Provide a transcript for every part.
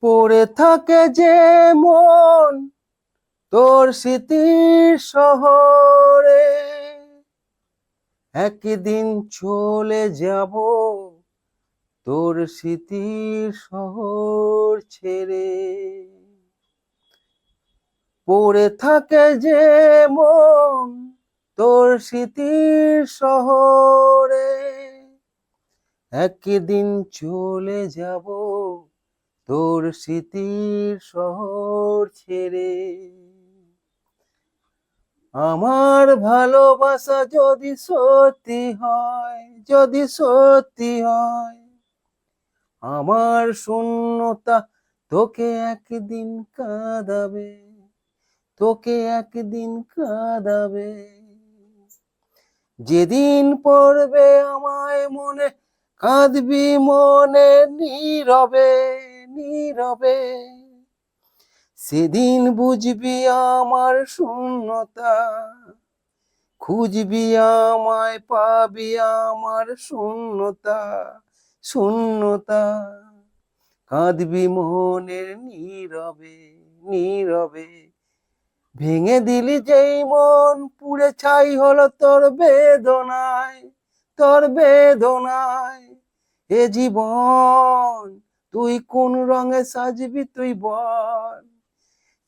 পড়ে থাকে যে মন তোর স্মৃতির শহরে, একদিন চলে যাব তোর স্মৃতির শহর ছেড়ে। পড়ে থাকে যে মন তোর স্মৃতির শহরে, একদিন চলে যাব তোর স্মৃতির শহর ছেড়ে। আমার ভালোবাসা যদি সত্যি হয়, যদি সত্যি হয়, আমার শূন্যতা তোকে একদিন কাঁদাবে, তোকে একদিন কাঁদাবে। যেদিন পড়বে আমায় মনে, কাঁদবি মনে নীরবে, নীরবে। সেদিন বুঝবি আমার শূন্যতা, খুঁজবি আমায় পাবি আমার শূন্যতা, শূন্যতা। কাঁদবি মনের নীরবে, নীরবে। ভেঙে দিলি যেই মন পুড়ে ছাই হলো তোর বেদনায়, তোর বেদনায়। এ জীবন তুই কোন রঙে সাজবি তুই বল,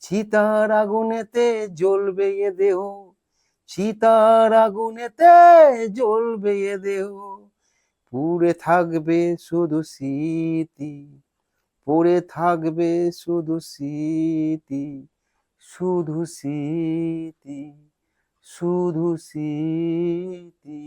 চিতার আগুনেতে জ্বলবে এ দেহ, চিতার আগুনেতে জ্বলবে এ দেহ। পুড়ে থাকবে শুধু স্মৃতি, পড়ে থাকবে শুধু স্মৃতি, শুধু স্মৃতি, শুধু স্মৃতি।